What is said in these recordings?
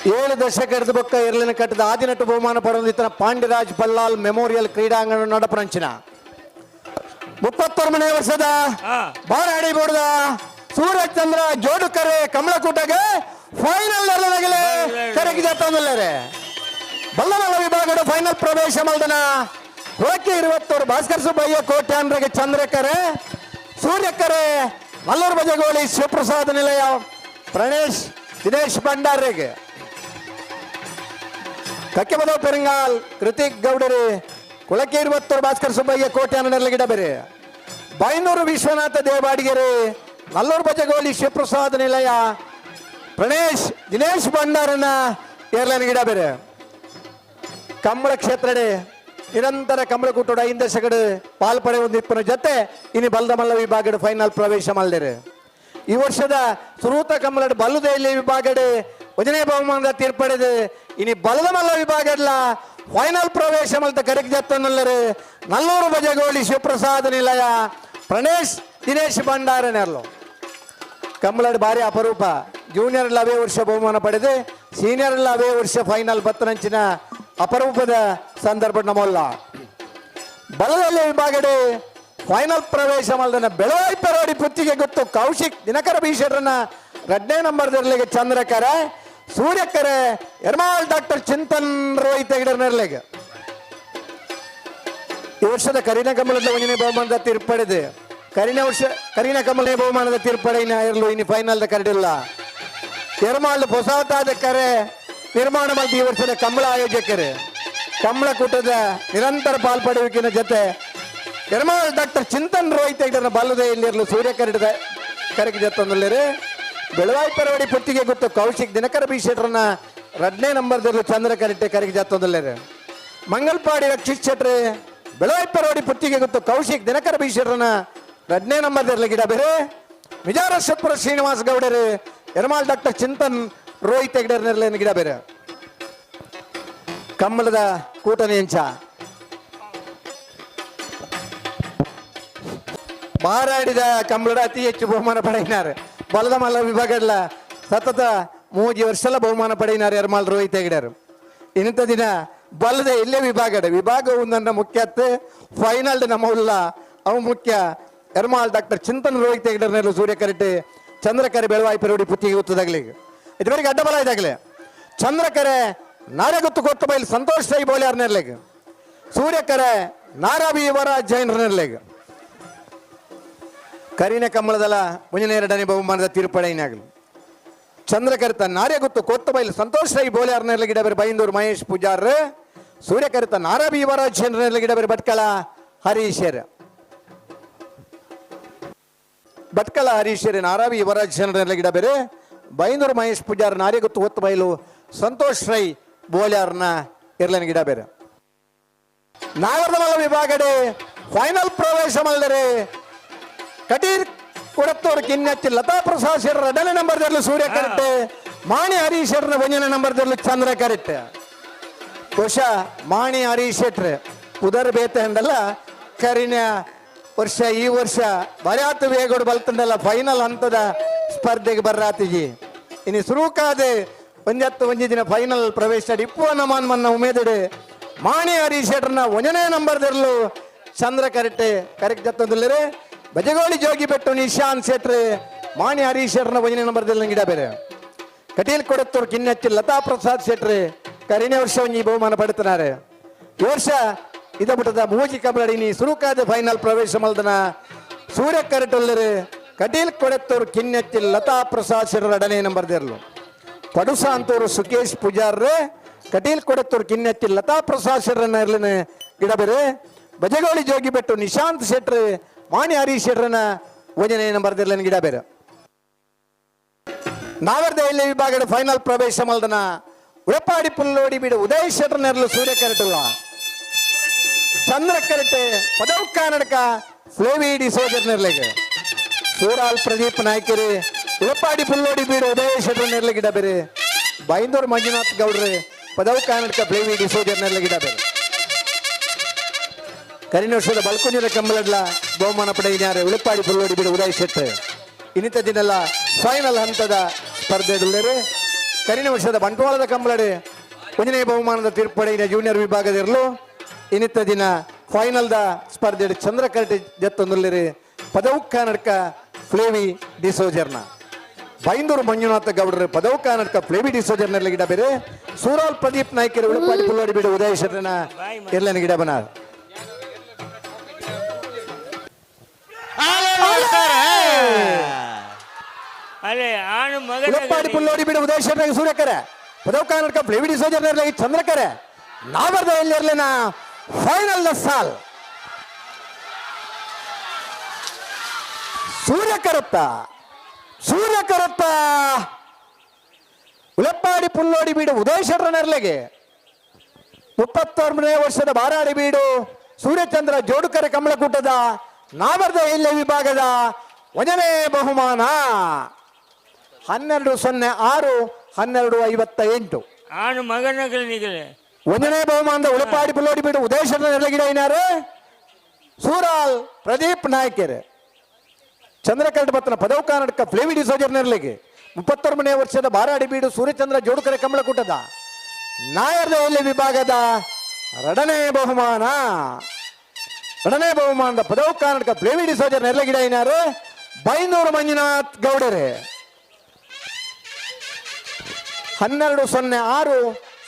7 ದಶಕದ ಬೊಕ್ಕ ಇರ್ಲಿನ ಕಟ್ಟದ ಆದಿನಟ್ಟು ಬಹುಮಾನ ಪಡೆದಿತ್ತನ ಪಾಂಡ್ಯರಾಜ್ ಬಲ್ಲಾಲ್ ಮೆಮೋರಿಯಲ್ ಕ್ರೀಡಾಂಗಣ ನಡಪರಂಚಿನ 31 ವರ್ಷದ ಬಾರಾಡಿ ಬೋರ್ದ ಸೂರ್ಯಚಂದ್ರ ಜೋಡುಕರೆ ಕಮಲಕೂಟಗೆ ಫೈನಲ್ ನೆರಳಾಗಲೇ ಕರೆಗೆ ತಂದಲ್ಲರೆ ಬಲ್ಲಮಲ್ಲ ವಿಭಾಗದ ಫೈನಲ್ ಪ್ರವೇಶ ಮಲ್ದನ ಹೋಗಿ 20 ಭಾಸ್ಕರ್ ಸುಬ್ಬಯ್ಯ ಕೋಟ್ಯಾನ್ರಿಗೆ ಚಂದ್ರಕರೆ ಸೂರ್ಯಕರೆ ಮಲ್ಲೂರು ಬಜಗೋಳಿ ಶಿವಪ್ರಸಾದ್ ನಿಲಯ ಪ್ರಣೇಶ್ ದಿನೇಶ್ ಭಂಡಾರಿಗೆ ಕಕ್ಕೆಬದವ ಪೆರಿಂಗಾಲ್ ಕೃತಿಕ್ ಗೌಡರಿ ಕುಳಕ್ಕೆ 20 ಭಾಸ್ಕರ್ ಸುಬ್ಬಯ್ಯ ಕೋಟ್ಯಾನ ನೆರಳಗಿಡ ಬೇರೆ ಬೈನೂರು ವಿಶ್ವನಾಥ ದೇವಾಡಿಗೆರೆ ಮಲ್ಲೂರು ಬಜಗೋಳಿ ಶಿವಪ್ರಸಾದ್ ನಿಲಯ ಪ್ರಣೇಶ್ ದಿನೇಶ್ ಭಂಡಾರನ ಏರ್ಲೈನ್ ಗಿಡ ಬೇರೆ ಕಂಬಳ ಕ್ಷೇತ್ರಡೆ ನಿರಂತರ ಕಂಬಳ ಕೂಟೋಡ 5 ದಶಕದ ಪಾಲ್ಪಡೆ ಹೊಂದಿಪ್ಪನ ಜೊತೆ ಇನ್ನು ಬಲದ ಮಲ್ಲ ವಿಭಾಗದ ಫೈನಲ್ ಪ್ರವೇಶ ಮಾಡಿದರೆ ಈ ವರ್ಷದ ಸುರೂತ ಕಂಬಳ ಬಲ್ಲುದೆಯಲ್ಲಿ ವಿಭಾಗದ 1ನೇ ಬಹುಮಾನದ ತೀರ್ಪಡೆದು ಇನ್ನು ಬಲದ ಮಲ್ಲ ವಿಭಾಗದ ಫೈನಲ್ ಪ್ರವೇಶ ಮಲ್ತ ಕರೆಗೆ ಜತ್ತನಲ್ಲರು ನಲ್ಲೂರು ಬಜಗೋಳಿ ಶಿವಪ್ರಸಾದ್ ನಿಲಯ ಪ್ರಣೇಶ್ ದಿನೇಶ್ ಭಂಡಾರ ನೆರಳು ಕಂಬಳ ಭಾರಿ ಅಪರೂಪ ಜೂನಿಯರ್ ಅವೇ ವರ್ಷ ಬಹುಮಾನ ಪಡೆದು ಸೀನಿಯರ್ ಅವೇ ವರ್ಷ ಫೈನಲ್ ಬತ್ತರಂಚಿನ ಅಪರೂಪದ ಸಂದರ್ಭ ನಮ್ಮಲ್ಲ ಬಲದಲ್ಲಿ ವಿಭಾಗಡೆ ಫೈನಲ್ ಪ್ರವೇಶ ಮಾಡಿದ ಬೆಳವಾಯಿ ಪೆರೋಡಿ ಪುತ್ತಿಗೆ ಗೊತ್ತು ಕೌಶಿಕ್ ದಿನಕರ ಭೀಷಣರನ್ನ 2ನೇ ನಂಬರ್ದರ್ಲಿಗೆ ಚಂದ್ರಕರ ಸೂರ್ಯಕರೆ ಎರ್ಮಾಳ್ ಡಾಕ್ಟರ್ ಚಿಂತನ್ ರೋಹಿತ್ ಹೆಗಡರ್ನರ್ಲೆಗೆ ಈ ವರ್ಷದ ಕರಿನ ಕಮಲದ 1ನೇ ಬಹುಮಾನದ ತೀರ್ಪಡೆದೆ ಕರಿನ ಕಮಲನೇ ಬಹುಮಾನದ ತೀರ್ಪಡೆಯಿನ ಇರಲು ಇನ್ನು ಫೈನಲ್ ಕರಡಿಲ್ಲ ಎರ್ಮಾಳ್ ಹೊಸತಾದ ಕರೆ ನಿರ್ಮಾಣ ಮಾಡಿದ ಈ ವರ್ಷದ ಕಂಬಳ ಆಯೋಜಕರು ಕಂಬಳ ಕೂಟದ ನಿರಂತರ ಪಾಲ್ಪಡುವಿಕಿನ ಜೊತೆ ಎರ್ಮಾಳ್ ಡಾಕ್ಟರ್ ಚಿಂತನ್ ರೋಹಿತ್ ಹೆಗಡರ್ನ ಬಲ್ಲದೆ ಇಲ್ಲಿರಲು ಸೂರ್ಯ ಕರೆಗೆ ಜೊತ್ತೊಂದಲ್ಲಿರಿ ಬೆಳವಾಯಿ ಪರವಡಿ ಪುತ್ತಿಗೆ ಗೊತ್ತು ಕೌಶಿಕ್ ದಿನಕರ ಭೀಷಣರನ್ನ 2ನೇ ನಂಬರ್ದಲ್ಲೂ ಚಂದ್ರ ಕರೆಗೆ ಜೊತ್ತೊಂದಲ್ಲಿರಿ ಮಂಗಲ್ಪಾಡಿ ರಕ್ಷಿತ್ ಶೆಟ್ರಿ ಬೆಳವಾಯಿ ಪರವಡಿ ಪುತ್ತಿಗೆ ಗೊತ್ತು ಕೌಶಿಕ್ ದಿನಕರ ಭೀಷಣರನ್ನ 2ನೇ ನಂಬರ್ದಲ್ಲಿ ಗಿಡ ಬೇರೆ ವಿಜಾರಶ್ವಪುರ ಶ್ರೀನಿವಾಸ್ ಗೌಡರು ಎರ್ಮಾಳ್ ಡಾಕ್ಟರ್ ಚಿಂತನ್ ರೋಹಿತ್ ಹೆಗಡರ್ನ ಗಿಡ ಬೇರೆ ಕಮ್ಮಲದ ಕೂಟನೆ ಎಂಚ ಬಾರಾಡಿದ ಕಂಬಳದ ಅತಿ ಹೆಚ್ಚು ಬಹುಮಾನ ಪಡೆಯಿನಾರೆ ಬಲದ ಮಲ್ಲ ವಿಭಾಗದ ಸತತ 3 ವರ್ಷಲ ಬಹುಮಾನ ಪಡೆಯಿನಾರೆ ಎರ್ಮಾಳ್ ರೋಹಿತ್ ಹೆಗಡರು ಇನ್ನಿತ ದಿನ ಬಲದ ಇಲ್ಲೇ ವಿಭಾಗ ಒಂದನ್ನ ಮುಖ್ಯತ್ತೆ ಫೈನಲ್ ನಮ್ಮ ಉಲ್ಲ ಅವು ಮುಖ್ಯ ಎರ್ಮಾಳ್ ಡಾಕ್ಟರ್ ಚಿಂತನ್ ರೋಹಿತ್ ಹೆಗಡರ್ನೆಲ್ಲ ಸೂರ್ಯ ಕರೆಟ್ಟೆ ಚಂದ್ರಕರೆ ಬೆಳವಾಯಿ ಪೆರೋಡಿ ಪುತ್ತಿಗೆ ಗೊತ್ತದಾಗಲಿ ಇದುವರೆಗೆ ಅಡ್ಡಬಲ ಇದಾಗಲಿ ಚಂದ್ರಕರೆ ನಾರೆಗೊತ್ತು ಕೊತ್ತ ಬೈಲ್ ಸಂತೋಷ್ ರೈ ಬೋಲ್ಯಾರ್ನೆರ್ಲೆಗೆ ಸೂರ್ಯಕರೆ ನಾರಾಬಿ ವರ ಜೈನ್ರನೆರ್ಲೆಗೆ ಕರಿನ ಕಮಲದಲ್ಲ 2ನೇ ಬಹುಮಾನದ ತೀರ್ಪಡೆಯಿನಾಗಲಿ ಚಂದ್ರಕರಿತ ನಾರೆಗೊತ್ತು ಕೊತ್ತ ಬೈಲ್ ಸಂತೋಷ್ ರೈ ಬೋಲ್ಯಾರ್ನೆರ್ಲೆ ಗಿಡ ಬೇರೆ ಬೈಂದೂರು ಮಹೇಶ್ ಪೂಜಾರ್ ಸೂರ್ಯಕರಿತ ನಾರಾಬಿ ವರ ಜೈನ್ರನೆರ್ಲೆ ಗಿಡ ಬೇರೆ ಭಟ್ಕಳ ಹರೀಶರ್ ನಾರಾಬಿ ಯುವರಾಜ್ ಜನರನ್ನೆಲ್ಲ ಗಿಡ ಬೇರೆ ಬೈಂದೂರು ಮಹೇಶ್ ಪೂಜಾರ್ ನಾರಿಗೊತ್ತು ಹೊತ್ತು ಬಯಲು ಸಂತೋಷ್ ರೈ ಬೋಲ್ಯಾರ್ನ ಇರ್ಲನ್ ಗಿಡ ಬೇರೆ ನಾಗರಮಲ್ಲ ವಿಭಾಗಡೆ ಫೈನಲ್ ಪ್ರವೇಶ ಮಾಡಿದರೆ ಕಟೀರ್ ಕೊಡತ್ತೋರ್ ಕಿನ್ನಚ್ಚಿ ಲತಾ ಪ್ರಸಾದ್ ಶೆಟ್ರ 2ನೇ ನಂಬರ್ದಲ್ಲೂ ಸೂರ್ಯ ಕರೆಕ್ಟ್ ಮಾಣಿ ಹರೀಶ್ ಶೆಟ್ರ 1ನೇ ನಂಬರ್ದಲ್ಲೂ ಚಂದ್ರ ಕರೆಕ್ಟ್ ಬಹುಶಃ ಮಾಣಿ ಹರೀಶ್ ಶೆಟ್ರ ಉದರ್ ಬೇತೆ ಅಂದಲ್ಲ ಕರಿನ ವರ್ಷ ಈ ವರ್ಷ ಬರ್ಯಾತ ವೇಗೋಡು ಬಲ್ತಂಡಲ್ಲ ಫೈನಲ್ ಹಂತದ ಸ್ಪರ್ಧೆಗೆ ಬರ್ರಾತಿಜಿ ಇನ್ನು ಸುರುಕಾದೆ ಒಂಜಿ ದಿನ ಫೈನಲ್ ಪ್ರವೇಶ ಇಪ್ಪು ನಮಾನ್ ಮನ್ನ ಉಮೇದಡೆ ಮಾಣಿ ಹರೀಶ್ ಶೆಟ್ರನ 1ನೇ ನಂಬರ್ದಲ್ಲೂ ಚಂದ್ರ ಕರೆಕ್ಟ್ ಜತ್ತೊಂದಿಲ್ಲರೆ ಬಜಗೋಳಿ ಜೋಗಿ ಬೆಟ್ಟು ನಿಶಾಂತ್ ಶೆಟ್ರೆ ಮಾಣಿ ಹರೀಶ್ ಶೆಟ್ರನ 1ನೇ ನಂಬರ್ದಲ್ಲಿ ಗಿಡ ಬೇರೆ ಕಟೀಲ್ ಕೊಡತ್ತೂರು ಕಿನ್ನಚ್ಚಿ ಲತಾ ಪ್ರಸಾದ್ ಶೆಟ್ರೆ ಕರಿನೇ ವರ್ಷ ಒಂಜಿ ಬಹುಮಾನ ಪಡ್ತಾರೆ ಈ ವರ್ಷ ಇದ ಬಿಟ್ಟದ ಮೂಜಿ ಕಬಡ್ಡಿ ಸುರುಕಾದ ಫೈನಲ್ ಪ್ರವೇಶ ಮಲ್ದನ ಸೂರ್ಯ ಕರೆಟೊಲ್ಲರು ಕಟೀಲ್ ಕೊಡತ್ತೂರು ಕಿನ್ನೆತ್ತಿ ಲತಾ ಪ್ರಸಾದ್ ಶೆಟ್ರ 2ನೇ ನಂಬರ್ದಿರ್ಲು ಪಡುಸ ಅಂತೂರು ಸುಕೇಶ್ ಪೂಜಾರ್ ಕಟೀಲ್ ಕೊಡತ್ತೂರು ಕಿನ್ನೆತ್ತಿ ಲತಾ ಪ್ರಸಾದ್ ಶೆಟ್ರನ್ನ ಇರ್ಲಿನ ಗಿಡ ಬೇರೆ ಬಜಗೋಳಿ ಜೋಗಿ ಬೆಟ್ಟು ನಿಶಾಂತ್ ಶೆಟ್ರ್ ಮಾಣಿ ಹರೀಶ್ ಶೆಟ್ರನ 1ನೇ ನಂಬರ್ದಿರ್ಲಿನ ಗಿಡ ಬೇರೆ ನಾಗರದ ಇಲ್ಲಿ ವಿಭಾಗದ ಫೈನಲ್ ಪ್ರವೇಶ ಮಲ್ದನ ಉಳಪಾಡಿ ಪುಲ್ಲೋಡಿ ಬಿಡು ಉದಯ್ ಶೆಟ್ರನ್ನ ಇರ್ಲು ಸೂರ್ಯ ಕರೆಟಲ್ಲ ಚಂದ್ರ ಕರೆಟೆ ಪದವ್ ಕನ್ನಡಕ ಫ್ಲೇವಿಡಿ ಸೋಜರ್ನೆರ್ಲೆಗೆ ಸೂರಾಲ್ ಪ್ರದೀಪ್ ನಾಯ್ಕರಿ ಉಳಪಾಡಿ ಪುಲ್ಲೋಡಿ ಬೀಡು ಉದಯ ಶೆಟ್ರನೆರ್ಲೆ ಗಿಡ ಬೇರೆ ಬೈಂದೂರು ಮಂಜುನಾಥ್ ಗೌಡ್ರೆ ಪದವ್ ಕನ್ನಡಕ ಫ್ಲೇವಿಡಿ ಸೋಜರ್ನೆರ್ಲೆ ಗಿಡ ಬೇರೆ ಕರಿನ ವರ್ಷದ ಬಲ್ಕುಂಜರ ಕಂಬಲಡ್ಲ ಬಹುಮಾನ ಪಡೆಯಿದ್ದಾರೆ ಉಳಪಾಡಿ ಪುಲ್ಲೋಡಿ ಬೀಡು ಉದಯ್ ಶೆಟ್ರ್ ಇನ್ನಿತ ದಿನೆಲ್ಲ ಫೈನಲ್ ಹಂತದ ಸ್ಪರ್ಧೆಗಳಲ್ಲಿ ಕರಿನ ವರ್ಷದ ಬಂಟ್ವಾಳದ ಕಂಬಳಡೆ ಒಂದನೇ ಬಹುಮಾನದ ತೀರ್ಪಡೆಯ ಜೂನಿಯರ್ ವಿಭಾಗದಿರಲು ಇನ್ನಿತ್ತ ದಿನ ಫೈನಲ್ದ ಸ್ಪರ್ಧೆ ಚಂದ್ರಕರಟೆ ಜತ್ತೊಂದುಲ್ಲಿರಿ ಪದವು ಕರ್ನಾಟಕ ಫ್ಲೇವಿ ಡಿಸೋಜರ್ನ ಬೈಂದೂರು ಮಂಜುನಾಥ ಗೌಡರು ಪದವು ಕರ್ನಾಟಕ ಫ್ಲೇವಿ ಡಿಸೋಜರ್ನಲ್ಲಿ ಗಿಡ ಬೇರೆ ಸೂರಾಲ್ ಪ್ರದೀಪ್ ನಾಯ್ಕರು ಉಳುಪಾಡಿ ಪುಲ್ಲೋಡಿ ಬಿಡು ಉದಯೇಶ್ವರನ ಎಲ್ಲನ ಗಿಡ ಬನ ಉಳುಪಾಡಿ ಪುಲ್ಲೋಡಿ ಬಿಡು ಉದಯೇಶ್ವರನ ಸೂರ್ಯಕರ ಪದವು ಕರ್ನಾಟಕ ಫ್ಲೇವಿ ಡಿಸೋಜರ್ನಲ್ಲಿ ಚಂದ್ರಕರ ನಾವರ್ದ ಎಲ್ಲಿರ್ಲಿನ ಫೈನಲ್ ದ ಸಾಲ್ ಸೂರ್ಯಕರತ್ತ ಉಲಪ್ಪಾಡಿ ಪುಲ್ಲೋಡಿ ಬೀಡು ಉದಯೇಶ್ವರ ನೆರಲೆಗೆ 31ನೇ ವರ್ಷದ ಬಾರಾಡಿ ಬೀಡು ಸೂರ್ಯಚಂದ್ರ ಜೋಡುಕರೆ ಕಮಲಕೂಟದ ನಾವರ್ದ ಇಲ್ಲೆ ವಿಭಾಗದ 1ನೇ ಬಹುಮಾನ 1206 1258 ಆನು ಮಗನಗಳಿಗೆ 1ನೇ ಬಹುಮಾನದ ಉಳಪಾಡಿ ಪುಲ್ಲೋಡಿ ಬೀಡು ಉದಯೇಶ್ವರ ನೆರಳಗಿಡ ಏನಾರು ಸೂರಾಲ್ ಪ್ರದೀಪ್ ನಾಯ್ಕರ್ ಚಂದ್ರಕರಟ ಬತ್ತನ ಪದವು ಕರ್ನಾಟಕ ಫ್ಲೇವಿ ಡಿಸೋಜರ್ ನೆರಳಿಗೆ 31ನೇ ವರ್ಷದ ಬಾರಾಡಿ ಬೀಡು ಸೂರ್ಯಚಂದ್ರ ಜೋಡುಕರೆ ಕಮಲಕೂಟದ ನಾಯರ್ದ ಎಲ್ಲಿ ವಿಭಾಗದ 2ನೇ ಬಹುಮಾನದ ಪದವು ಕರ್ನಾಟಕ ಫ್ಲೇವಿ ಡಿಸೋಜರ್ ನೆರಳಗಿಡ ಏನಾರು ಬೈಂದೂರು ಮಂಜುನಾಥ್ ಗೌಡರೇ 1206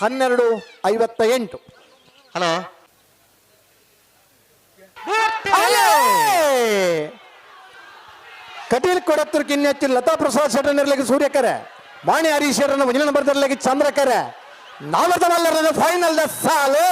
1258 ಹಲೋ ಕಟೀಲ್ ಕೊಡತ್ತೂರು ಕಿನ್ನೆಚ್ಚಿ ಲತಾ ಪ್ರಸಾದ್ ಶೆಟ್ಟ ನಿರ್ಲಗಿ ಸೂರ್ಯಕರೆ ಮಾಣಿ ಹರೀಶ್ವರನ ಮುಂದಿನ ನಂಬರ್ ನಿರ್ಲಗಿ ಚಂದ್ರಕರೆ ನಾವರ್ದ ಮಲ್ಲರ ಫೈನಲ್ ದ ಸಾಲೆ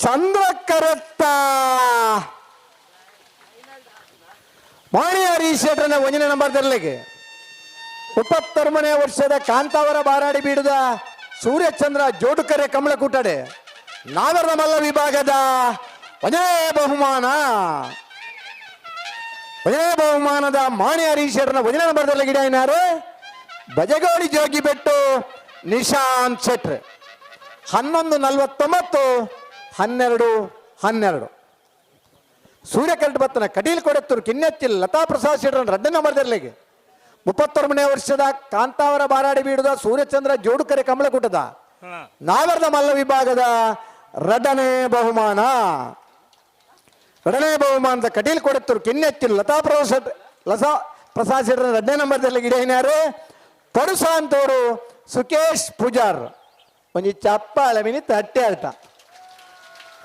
ಚಂದ್ರಕರತ್ತ ಮಾಣಿ ಹರೀಶ್ವರನ ಒಂದನೇ ನಂಬರ್ ನಿರ್ಲಗಿ 31ನೇ ವರ್ಷದ ಕಾಂತಾವರ ಬಾರಾಡಿ ಬೀಡದ ಸೂರ್ಯಚಂದ್ರ ಜೋಡುಕರೆ ಕಮಲಕೂಟಡೆ ನಾಗರದ ಮಲ್ಲ ವಿಭಾಗದ 1ನೇ ಬಹುಮಾನದ ಮಾಣಿ ಹರೀಶ್ವರನ 1ನೇ ನಂಬರ್ದಲ್ಲಿ ಗಿಡ ಏನಾರು ಬಜಗೋಡಿ ಜೋಗಿ ಬೆಟ್ಟು ನಿಶಾಂತ್ ಶೆಟ್ರ್ 1149 1212 ಸೂರ್ಯಕರಟ ಬತ್ತನ ಕಟೀಲ್ ಕೊಡತ್ತೂರು ಕಿನ್ನೆಚ್ಚಿ ಲತಾ ಪ್ರಸಾದ್ ಶೆಟ್ರನ 2ನೇ ನಂಬರ್ದಲ್ಲಿಗೆ 31ನೇ ವರ್ಷದ ಕಾಂತಾವರ ಬಾರಾಡಿ ಬೀಡುದ ಸೂರ್ಯಚಂದ್ರ ಜೋಡುಕರೆ ಕಮಲಕೂಟದ ನಾಗರದ ಮಲ್ಲ ವಿಭಾಗದ 2ನೇ ಬಹುಮಾನದ ಕಟೀಲ್ ಕೊಡತ್ತೂರು ಕಿನ್ನೆಚ್ಚಿ ಲತಾ ಪ್ರಸಾದ್ ಶೆಟ್ರನ 2ನೇ ನಂಬರ್ದಲ್ಲಿ ಗಿಡ ಏನಾರು ಪರುಸಾಂತೋರು ಸುಕೇಶ್ ಪೂಜಾರ್ ಒಂಜಿ ಚಪ್ಪಾಳೆ ಮಿನಿ ತಟ್ಟೆ ಅಲ್ಟ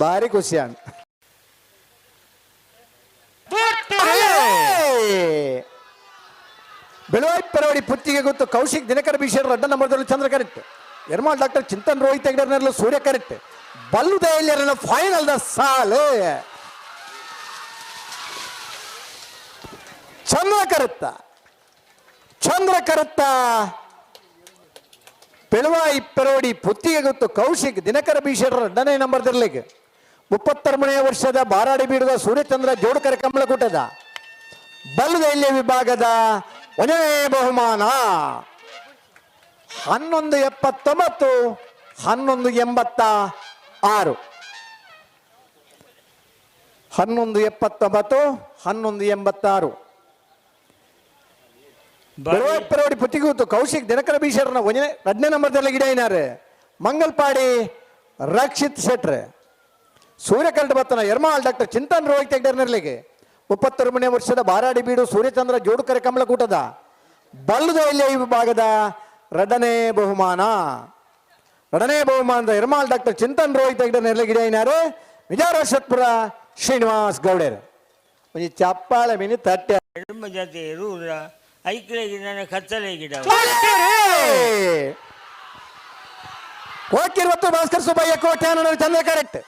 ಭಾರಿ ಖುಷಿ ಅಂತ ಬೆಳವಾಯಿ ಪರವಡಿ ಪುತ್ತಿಗೆ ಗೊತ್ತು ಕೌಶಿಕ್ ದಿನಕರ ಬೀಶರ್ 2ನೇ ನಂಬರ್ದಲ್ಲಿ ಚಂದ್ರ ಕರೆಕ್ಟ್ ಎರ್ಮಾಳ್ ಡಾಕ್ಟರ್ ಚಿಂತನ್ ರೋಹಿತ್ ಹೆಗ್ಡರ್ನಲ್ಲೂ ಸೂರ್ಯ ಕರೆಕ್ಟ್ ಬಲ್ಲು ದಯಲ್ಯರನ್ನ ಫೈನಲ್ ದ ಸಾಲು ಚಂದ್ರ ಕರುತ್ತ ಬೆಳವಾಯಿ ಪರವಡಿ ಪುತ್ತಿಗೆ ಗೊತ್ತು ಕೌಶಿಕ್ ದಿನಕರ ಬೀಶರ್ 2ನೇ ನಂಬರ್ದಲ್ಲಿಗೆ 31ನೇ ವರ್ಷದ ಬಾರಾಡಿ ಬೀಡುವ ಸೂರ್ಯಚಂದ್ರ ಜೋಡುಕರೆ ಕಮಲಕೂಟದ ಬಲ್ಲು ದೈಲ್ಯ ವಿಭಾಗದ 1ನೇ ಬಹುಮಾನ 1179 1186 1179 ಬೆಳವಡಿ ಪುತ್ತಿಗೂತು ಕೌಶಿಕ್ ದಿನಕರ ಬೀಶರ್ನ 2ನೇ ನಂಬರ್ದಲ್ಲಿ ಗಿಡ ಏನಾರು ಮಂಗಲ್ಪಾಡಿ ರಕ್ಷಿತ್ ಶೆಟ್ರ್ ಸೂರ್ಯಕರಟ ಬತ್ತನ ಎರ್ಮಾಳ್ ಡಾಕ್ಟರ್ ಚಿಂತನ್ ರೋಹಿತ್ ಹೆಗ್ಡರ್ನಲ್ಲಿಗೆ 31ನೇ ವರ್ಷದ ಬಾರಾಡಿ ಬೀಡು ಸೂರ್ಯಚಂದ್ರ ಜೋಡುಕರೆ ಕಮಲಕೂಟದ ಬಲ್ಲು ದೈಲ್ಯ ವಿಭಾಗದ 2ನೇ ಬಹುಮಾನದ ಎರ್ಮಾಳ್ ಡಾಕ್ಟರ್ ಚಿಂತನ್ ರೋಹಿತ್ ಹೆಗ್ಡರ್ನಲ್ಲಿ ಗಿಡ ಏನಾರು ವಿಜಯರಾಜಪುರ ಶ್ರೀನಿವಾಸ್ ಗೌಡರ್ ಒಂಜಿ ಚಪ್ಪಾಳೆ ಮಿನಿ ತಟ್ಟೆ ಜಾತಿ ರೂರ ಐಕ್ಳೆ ಗಿಡ ಕತ್ತಲೆ ಗಿಡ ಕೋಕಿರ್ವತ್ತು ಭಾಸ್ಕರ್ ಸುಬ್ಬಯ್ಯ ಕೋಟ್ಯಾನ ಚಂದ್ರ ಕರೆಕ್ಟ್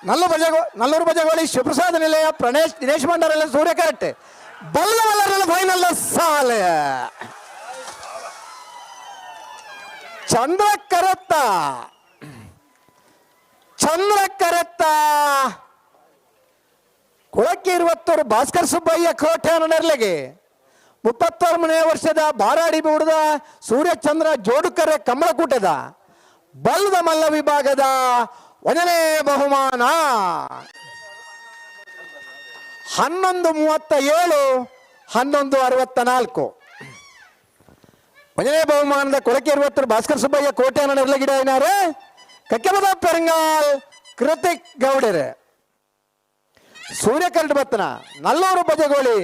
ನಲ್ಲೂರು ಬಜಗೋಳಿ ಶಿವಪ್ರಸಾದ ನಿಲಯ ಪ್ರಣೇಶ್ ದಿನೇಶ್ ಭಂಡಾರ ಸೂರ್ಯ ಕರೆಕ್ಟ್ ಬಲ್ಲ ಫೈನಲ್ ಸಾಲ ಚಂದ್ರ ಕರೆತ್ತ ಕೊಳಕ್ಕೆ 20 ಭಾಸ್ಕರ್ ಸುಬ್ಬಯ್ಯ ಕೋಟ್ಯಾನ ನೆರಳಿಗೆ 31ನೇ ವರ್ಷದ ಬಾರಾಡಿ ಬೂಡದ ಸೂರ್ಯಚಂದ್ರ ಜೋಡುಕರೆ ಕಮಲಕೂಟದ ಬಲ್ಲದ ಮಲ್ಲ ವಿಭಾಗದ 1ನೇ ಬಹುಮಾನ 11:37 11:64. ಒಂದನೇ ಬಹುಮಾನದ ಕೊಳಕೆ 20 ಭಾಸ್ಕರ್ ಸುಬ್ಬಯ್ಯ ಕೋಟೆಯನ್ನ ನೆರಳಗಿಡ ಏನಾರೆ ಕಕ್ಕೆಬದ ಪೆರಂಗಾಲ್ ಕೃತಿಕ್ ಗೌಡರೆ. ಸೂರ್ಯಕರಡ್ ಬತ್ತನ ನಲ್ಲೂರು ಬಜಗೋಳಿ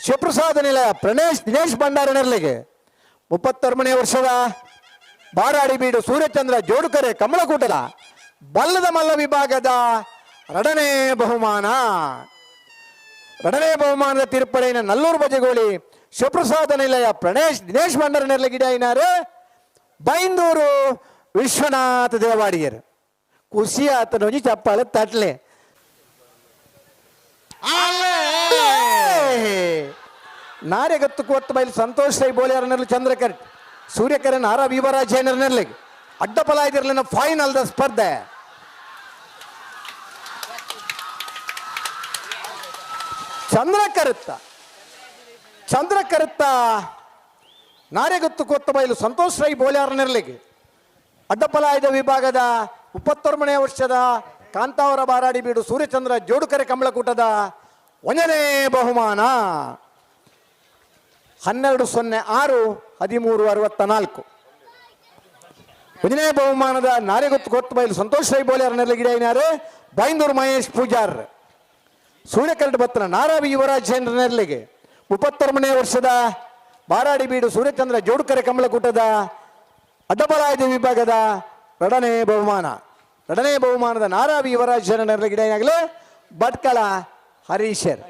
ಶಿವಪ್ರಸಾದ ನಿಲಯ ದಿನೇಶ್ ಭಂಡಾರ ನೆರಳಿಗೆ 36ನೇ ವರ್ಷದ ಬಾರಾಡಿ ಬೀಡು ಸೂರ್ಯಚಂದ್ರ ಜೋಡುಕರೆ ಕಮಲಕೂಟದ ಬಲ್ಲದ ಮಲ್ಲ ವಿಭಾಗದ ಎರಡನೇ ಬಹುಮಾನದ ತೀರ್ಪಡೆಯ ನಲ್ಲೂರು ಬಜಗೋಳಿ ಶಿವಪ್ರಸಾದ ನಿಲಯ ದಿನೇಶ್ ಭಂಡಾರ ನೆರಳಿಗಿಡ ಏನಾರು ಬೈಂದೂರು ವಿಶ್ವನಾಥ ದೇವಾಡಿಯರು. ಖುಷಿ ಆತ ನೋಜಿ ಚಪ್ಪಾಳೆ ತಟ್ಲೆ ನಾರೆಗತ್ತು ಕೊತ್ತ ಬೈಲು ಸಂತೋಷ್ ರೈ ಬೋಲಿಯರನಲ್ಲಿ ಚಂದ್ರಕರ್ ಸೂರ್ಯಕರನ್ ಆರ ವಿವರಾಜೇನರ್ನಲ್ಲಿ ಅಡ್ಡಪಲ ಇದಿರಲಿನ ಫೈನಲ್ ದ ಸ್ಪರ್ಧೆ. ಚಂದ್ರಕರುತ್ತ ನಾರೆಗತ್ತು ಕೊತ್ತ ಬೈಲು ಸಂತೋಷ್ ರೈ ಬೋಲಿಯರನರ್ಲಿಗೆ ಅಡ್ಡಪಲಾಯದ ವಿಭಾಗದ 31ನೇ ವರ್ಷದ ಕಾಂತಾವರ ಬಾರಾಡಿ ಬೀಡು ಸೂರ್ಯಚಂದ್ರ ಜೋಡುಕರೆ ಕಮಲಕೂಟದ 1ನೇ ಬಹುಮಾನ 12:06 13:64. 1ನೇ ಬಹುಮಾನದ ನಾರೆಗುತ್ತು ಕೊತ್ತು ಬೈಲು ಸಂತೋಷ್ ರೈ ಬೋಲಿಯರ್ ನೆರಳಿಗಿಡ ಏನಾರು ಬೈಂದೂರು ಮಹೇಶ್ ಪೂಜಾರ್ ಸೂರ್ಯಕರಡ್ ಬತ್ತನ ನಾರಾವಿ ಯುವರಾಜ್ ನೆರಳಿಗೆ 31ನೇ ವರ್ಷದ ಬಾರಾಡಿ ಬೀಡು ಸೂರ್ಯಚಂದ್ರ ಜೋಡುಕರೆ ಕಮಲಕೂಟದ ಅಡ್ಡಬಲಾಯದ ವಿಭಾಗದ 2ನೇ ಬಹುಮಾನದ ನಾರಾವಿ ಯುವರಾಜ್ ನೆರಳಿಗಿಡ ಏನಾಗಲೇ ಭಟ್ಕಳ ಹರೀಶರ್.